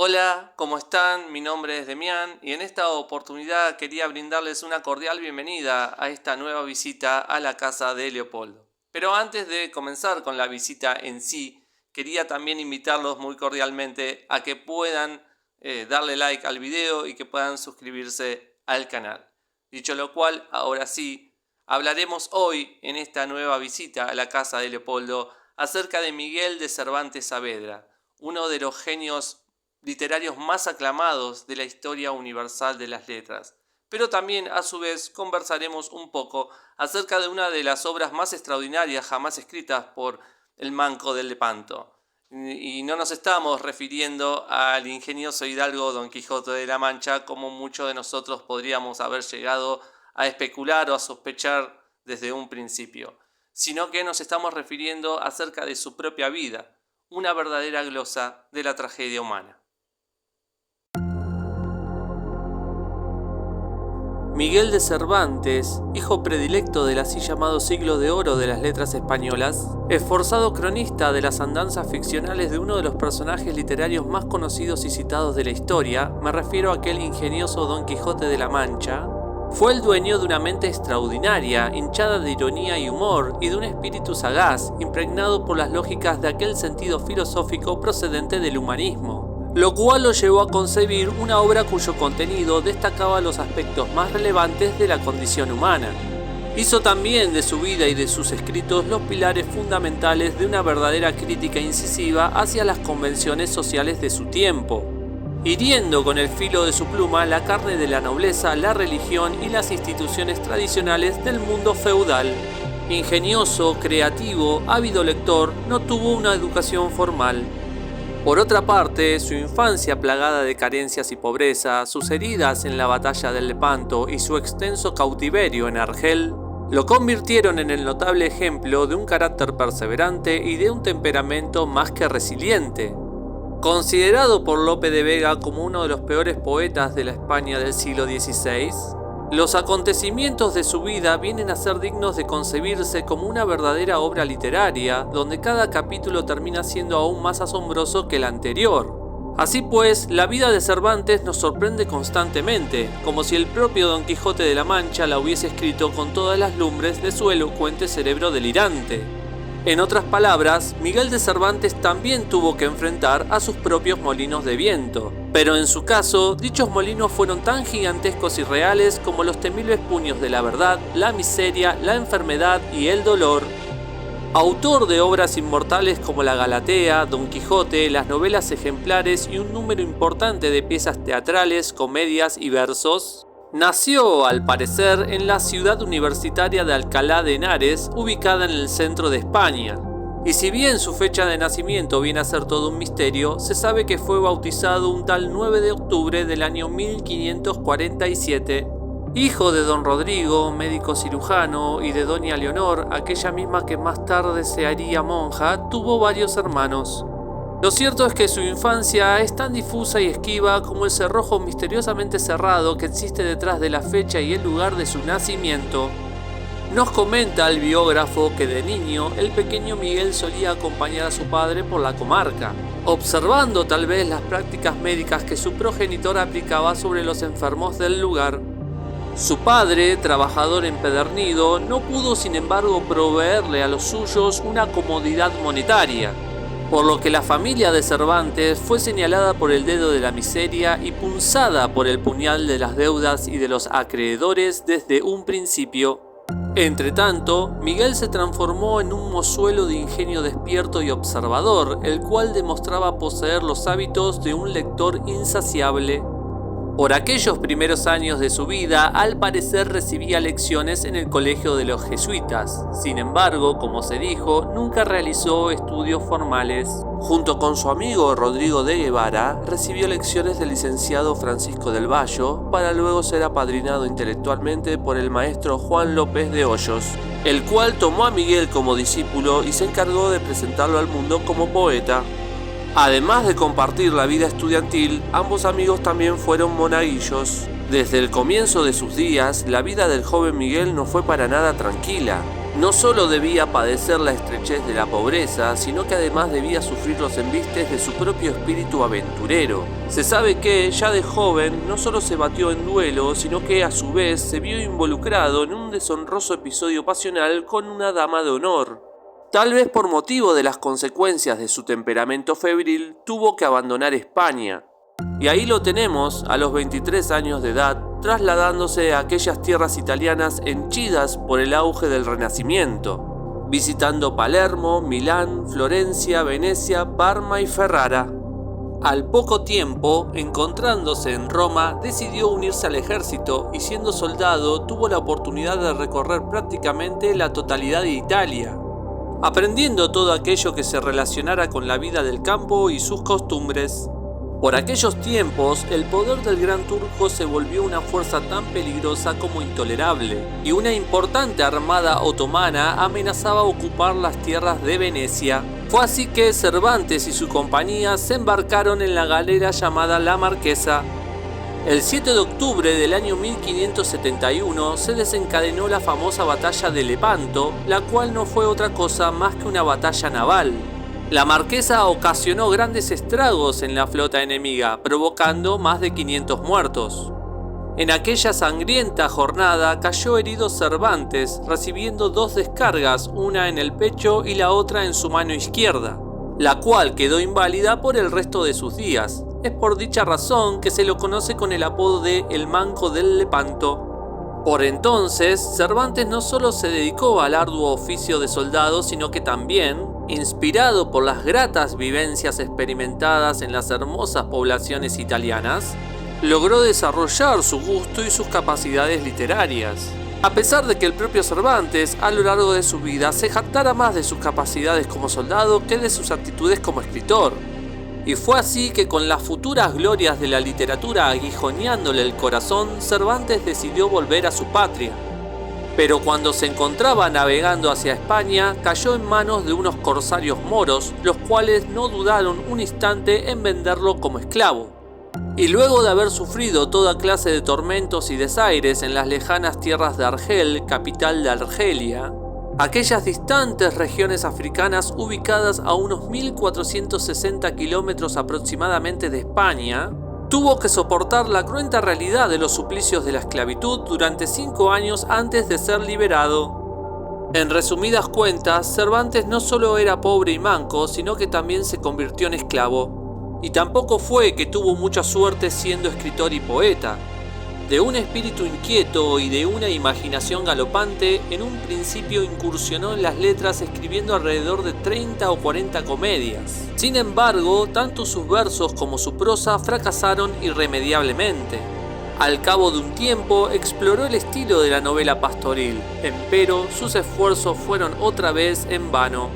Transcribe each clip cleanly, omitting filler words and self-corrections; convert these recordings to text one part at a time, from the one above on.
Hola, ¿cómo están? Mi nombre es Demián y en esta oportunidad quería brindarles una cordial bienvenida a esta nueva visita a la casa de Leopoldo. Pero antes de comenzar con la visita en sí, quería también invitarlos muy cordialmente a que puedan darle like al video y que puedan suscribirse al canal. Dicho lo cual, ahora sí, hablaremos hoy en esta nueva visita a la casa de Leopoldo acerca de Miguel de Cervantes Saavedra, uno de los genios literarios más aclamados de la historia universal de las letras. Pero también a su vez conversaremos un poco acerca de una de las obras más extraordinarias jamás escritas por el Manco del Lepanto. Y no nos estamos refiriendo al ingenioso hidalgo Don Quijote de la Mancha, como muchos de nosotros podríamos haber llegado a especular o a sospechar desde un principio, sino que nos estamos refiriendo acerca de su propia vida, una verdadera glosa de la tragedia humana. Miguel de Cervantes, hijo predilecto del así llamado siglo de oro de las letras españolas, esforzado cronista de las andanzas ficcionales de uno de los personajes literarios más conocidos y citados de la historia, me refiero a aquel ingenioso Don Quijote de la Mancha, fue el dueño de una mente extraordinaria, hinchada de ironía y humor, y de un espíritu sagaz, impregnado por las lógicas de aquel sentido filosófico procedente del humanismo, lo cual lo llevó a concebir una obra cuyo contenido destacaba los aspectos más relevantes de la condición humana. Hizo también de su vida y de sus escritos los pilares fundamentales de una verdadera crítica incisiva hacia las convenciones sociales de su tiempo, hiriendo con el filo de su pluma la carne de la nobleza, la religión y las instituciones tradicionales del mundo feudal. Ingenioso, creativo, ávido lector, no tuvo una educación formal. Por otra parte, su infancia plagada de carencias y pobreza, sus heridas en la batalla del Lepanto y su extenso cautiverio en Argel, lo convirtieron en el notable ejemplo de un carácter perseverante y de un temperamento más que resiliente. Considerado por Lope de Vega como uno de los peores poetas de la España del siglo XVI, los acontecimientos de su vida vienen a ser dignos de concebirse como una verdadera obra literaria, donde cada capítulo termina siendo aún más asombroso que el anterior. Así pues, la vida de Cervantes nos sorprende constantemente, como si el propio Don Quijote de la Mancha la hubiese escrito con todas las lumbres de su elocuente cerebro delirante. En otras palabras, Miguel de Cervantes también tuvo que enfrentar a sus propios molinos de viento, pero en su caso, dichos molinos fueron tan gigantescos y reales como los temibles puños de la verdad, la miseria, la enfermedad y el dolor. Autor de obras inmortales como la Galatea, Don Quijote, las novelas ejemplares y un número importante de piezas teatrales, comedias y versos, nació, al parecer, en la ciudad universitaria de Alcalá de Henares, ubicada en el centro de España. Y si bien su fecha de nacimiento viene a ser todo un misterio, se sabe que fue bautizado un tal 9 de octubre del año 1547. Hijo de don Rodrigo, médico cirujano, y de doña Leonor, aquella misma que más tarde se haría monja, tuvo varios hermanos. Lo cierto es que su infancia es tan difusa y esquiva como el cerrojo misteriosamente cerrado que existe detrás de la fecha y el lugar de su nacimiento. Nos comenta el biógrafo que de niño el pequeño Miguel solía acompañar a su padre por la comarca, observando tal vez las prácticas médicas que su progenitor aplicaba sobre los enfermos del lugar. Su padre, trabajador empedernido, no pudo sin embargo proveerle a los suyos una comodidad monetaria, por lo que la familia de Cervantes fue señalada por el dedo de la miseria y punzada por el puñal de las deudas y de los acreedores desde un principio. Entretanto, Miguel se transformó en un mozuelo de ingenio despierto y observador, el cual demostraba poseer los hábitos de un lector insaciable. Por aquellos primeros años de su vida, al parecer recibía lecciones en el colegio de los jesuitas. Sin embargo, como se dijo, nunca realizó estudios formales. Junto con su amigo Rodrigo de Guevara, recibió lecciones del licenciado Francisco del Valle, para luego ser apadrinado intelectualmente por el maestro Juan López de Hoyos, el cual tomó a Miguel como discípulo y se encargó de presentarlo al mundo como poeta. Además de compartir la vida estudiantil, ambos amigos también fueron monaguillos. Desde el comienzo de sus días, la vida del joven Miguel no fue para nada tranquila. No solo debía padecer la estrechez de la pobreza, sino que además debía sufrir los embistes de su propio espíritu aventurero. Se sabe que, ya de joven, no solo se batió en duelo, sino que a su vez se vio involucrado en un deshonroso episodio pasional con una dama de honor. Tal vez por motivo de las consecuencias de su temperamento febril, tuvo que abandonar España. Y ahí lo tenemos, a los 23 años de edad, trasladándose a aquellas tierras italianas henchidas por el auge del Renacimiento, visitando Palermo, Milán, Florencia, Venecia, Parma y Ferrara. Al poco tiempo, encontrándose en Roma, decidió unirse al ejército y siendo soldado tuvo la oportunidad de recorrer prácticamente la totalidad de Italia, aprendiendo todo aquello que se relacionara con la vida del campo y sus costumbres. Por aquellos tiempos, el poder del Gran Turco se volvió una fuerza tan peligrosa como intolerable, y una importante armada otomana amenazaba ocupar las tierras de Venecia. Fue así que Cervantes y su compañía se embarcaron en la galera llamada La Marquesa. El 7 de octubre del año 1571 se desencadenó la famosa batalla de Lepanto, la cual no fue otra cosa más que una batalla naval. La Marquesa ocasionó grandes estragos en la flota enemiga, provocando más de 500 muertos. En aquella sangrienta jornada cayó herido Cervantes, recibiendo 2 descargas, una en el pecho y la otra en su mano izquierda, la cual quedó inválida por el resto de sus días. Es por dicha razón que se lo conoce con el apodo de El Manco del Lepanto. Por entonces, Cervantes no solo se dedicó al arduo oficio de soldado, sino que también, inspirado por las gratas vivencias experimentadas en las hermosas poblaciones italianas, logró desarrollar su gusto y sus capacidades literarias. A pesar de que el propio Cervantes, a lo largo de su vida, se jactara más de sus capacidades como soldado que de sus actitudes como escritor. Y fue así que con las futuras glorias de la literatura aguijoneándole el corazón, Cervantes decidió volver a su patria. Pero cuando se encontraba navegando hacia España, cayó en manos de unos corsarios moros, los cuales no dudaron un instante en venderlo como esclavo. Y luego de haber sufrido toda clase de tormentos y desaires en las lejanas tierras de Argel, capital de Argelia, aquellas distantes regiones africanas ubicadas a unos 1460 kilómetros aproximadamente de España, tuvo que soportar la cruenta realidad de los suplicios de la esclavitud durante 5 años antes de ser liberado. En resumidas cuentas, Cervantes no solo era pobre y manco, sino que también se convirtió en esclavo. Y tampoco fue que tuvo mucha suerte siendo escritor y poeta. De un espíritu inquieto y de una imaginación galopante, en un principio incursionó en las letras escribiendo alrededor de 30 o 40 comedias. Sin embargo, tanto sus versos como su prosa fracasaron irremediablemente. Al cabo de un tiempo, exploró el estilo de la novela pastoril, empero sus esfuerzos fueron otra vez en vano.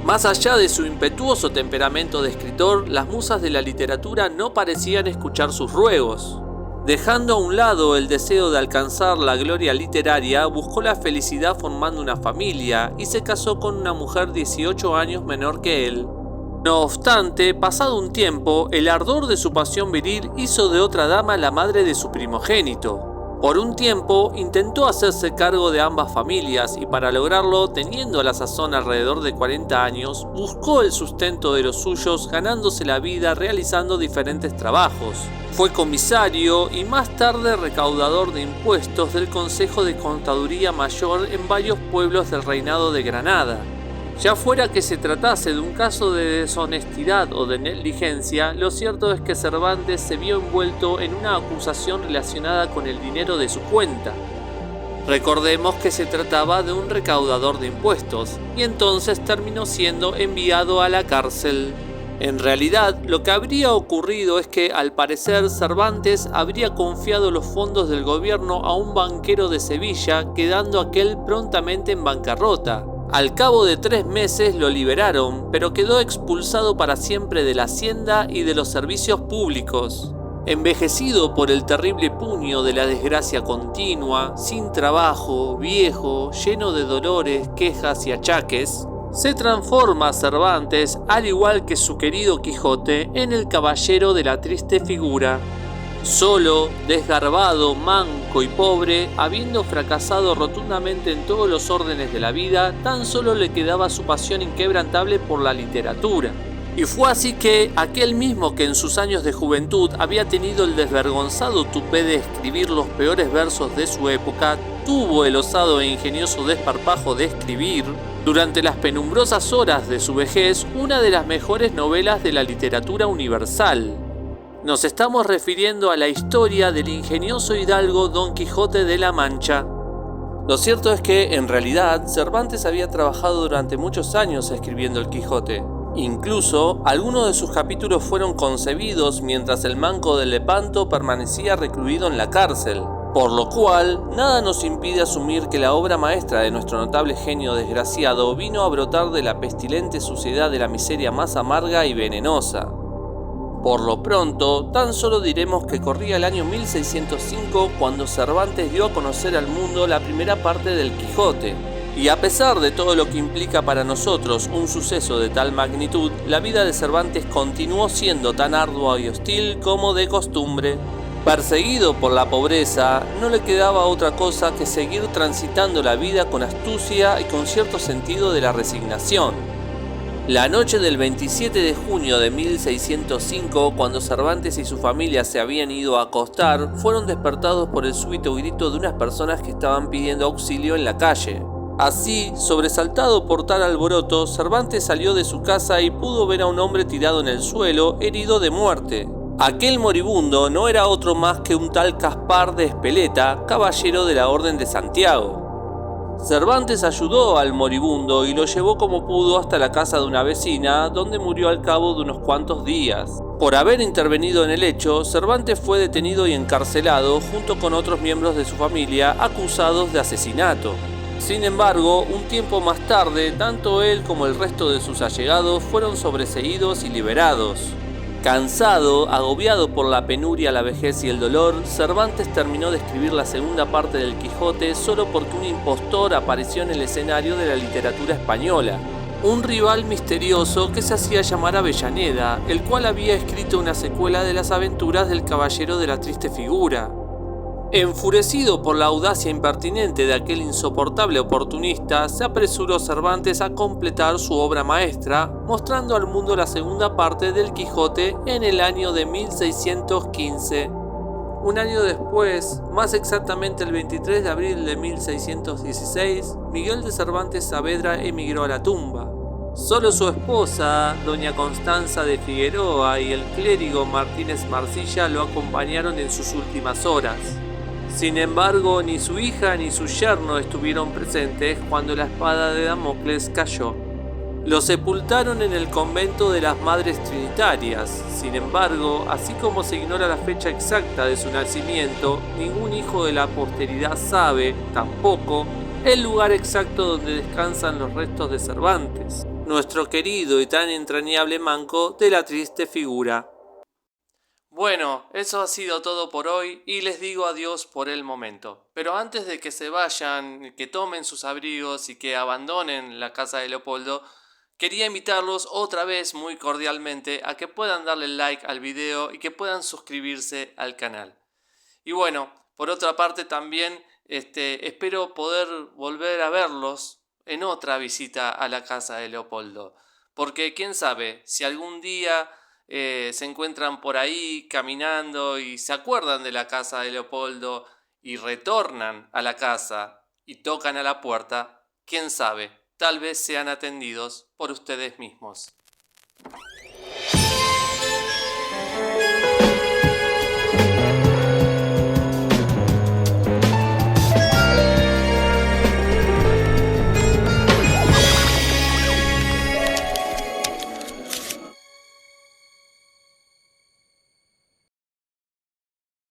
Más allá de su impetuoso temperamento de escritor, las musas de la literatura no parecían escuchar sus ruegos. Dejando a un lado el deseo de alcanzar la gloria literaria, buscó la felicidad formando una familia y se casó con una mujer 18 años menor que él. No obstante, pasado un tiempo, el ardor de su pasión viril hizo de otra dama la madre de su primogénito. Por un tiempo intentó hacerse cargo de ambas familias y para lograrlo, teniendo a la sazón alrededor de 40 años, buscó el sustento de los suyos ganándose la vida realizando diferentes trabajos. Fue comisario y más tarde recaudador de impuestos del Consejo de Contaduría Mayor en varios pueblos del Reinado de Granada. Ya fuera que se tratase de un caso de deshonestidad o de negligencia, lo cierto es que Cervantes se vio envuelto en una acusación relacionada con el dinero de su cuenta. Recordemos que se trataba de un recaudador de impuestos, y entonces terminó siendo enviado a la cárcel. En realidad, lo que habría ocurrido es que, al parecer, Cervantes habría confiado los fondos del gobierno a un banquero de Sevilla, quedando aquel prontamente en bancarrota. Al cabo de 3 meses lo liberaron, pero quedó expulsado para siempre de la hacienda y de los servicios públicos. Envejecido por el terrible puño de la desgracia continua, sin trabajo, viejo, lleno de dolores, quejas y achaques, se transforma Cervantes, al igual que su querido Quijote, en el caballero de la triste figura. Solo, desgarbado, manco y pobre, habiendo fracasado rotundamente en todos los órdenes de la vida, tan solo le quedaba su pasión inquebrantable por la literatura. Y fue así que aquel mismo que en sus años de juventud había tenido el desvergonzado tupé de escribir los peores versos de su época, tuvo el osado e ingenioso desparpajo de escribir, durante las penumbrosas horas de su vejez, una de las mejores novelas de la literatura universal. Nos estamos refiriendo a la historia del ingenioso hidalgo Don Quijote de la Mancha. Lo cierto es que, en realidad, Cervantes había trabajado durante muchos años escribiendo el Quijote. Incluso, algunos de sus capítulos fueron concebidos mientras el manco de Lepanto permanecía recluido en la cárcel. Por lo cual, nada nos impide asumir que la obra maestra de nuestro notable genio desgraciado vino a brotar de la pestilente suciedad de la miseria más amarga y venenosa. Por lo pronto, tan solo diremos que corría el año 1605 cuando Cervantes dio a conocer al mundo la primera parte del Quijote. Y a pesar de todo lo que implica para nosotros un suceso de tal magnitud, la vida de Cervantes continuó siendo tan ardua y hostil como de costumbre. Perseguido por la pobreza, no le quedaba otra cosa que seguir transitando la vida con astucia y con cierto sentido de la resignación. La noche del 27 de junio de 1605, cuando Cervantes y su familia se habían ido a acostar, fueron despertados por el súbito grito de unas personas que estaban pidiendo auxilio en la calle. Así, sobresaltado por tal alboroto, Cervantes salió de su casa y pudo ver a un hombre tirado en el suelo, herido de muerte. Aquel moribundo no era otro más que un tal Caspar de Espeleta, caballero de la Orden de Santiago. Cervantes ayudó al moribundo y lo llevó como pudo hasta la casa de una vecina, donde murió al cabo de unos cuantos días. Por haber intervenido en el hecho, Cervantes fue detenido y encarcelado junto con otros miembros de su familia acusados de asesinato. Sin embargo, un tiempo más tarde, tanto él como el resto de sus allegados fueron sobreseídos y liberados. Cansado, agobiado por la penuria, la vejez y el dolor, Cervantes terminó de escribir la segunda parte del Quijote solo porque un impostor apareció en el escenario de la literatura española. Un rival misterioso que se hacía llamar Avellaneda, el cual había escrito una secuela de las aventuras del Caballero de la Triste Figura. Enfurecido por la audacia impertinente de aquel insoportable oportunista, se apresuró Cervantes a completar su obra maestra, mostrando al mundo la segunda parte del Quijote en el año de 1615. Un año después, más exactamente el 23 de abril de 1616, Miguel de Cervantes Saavedra emigró a la tumba. Solo su esposa, doña Constanza de Figueroa, y el clérigo Martínez Marcilla lo acompañaron en sus últimas horas. Sin embargo, ni su hija ni su yerno estuvieron presentes cuando la espada de Damocles cayó. Lo sepultaron en el convento de las Madres Trinitarias. Sin embargo, así como se ignora la fecha exacta de su nacimiento, ningún hijo de la posteridad sabe, tampoco, el lugar exacto donde descansan los restos de Cervantes, nuestro querido y tan entrañable manco de la triste figura. Bueno, eso ha sido todo por hoy y les digo adiós por el momento. Pero antes de que se vayan, que tomen sus abrigos y que abandonen la casa de Leopoldo, quería invitarlos otra vez muy cordialmente a que puedan darle like al video y que puedan suscribirse al canal. Y bueno, por otra parte también espero poder volver a verlos en otra visita a la casa de Leopoldo. Porque quién sabe, si algún día se encuentran por ahí caminando y se acuerdan de la casa de Leopoldo y retornan a la casa y tocan a la puerta, quién sabe, tal vez sean atendidos por ustedes mismos.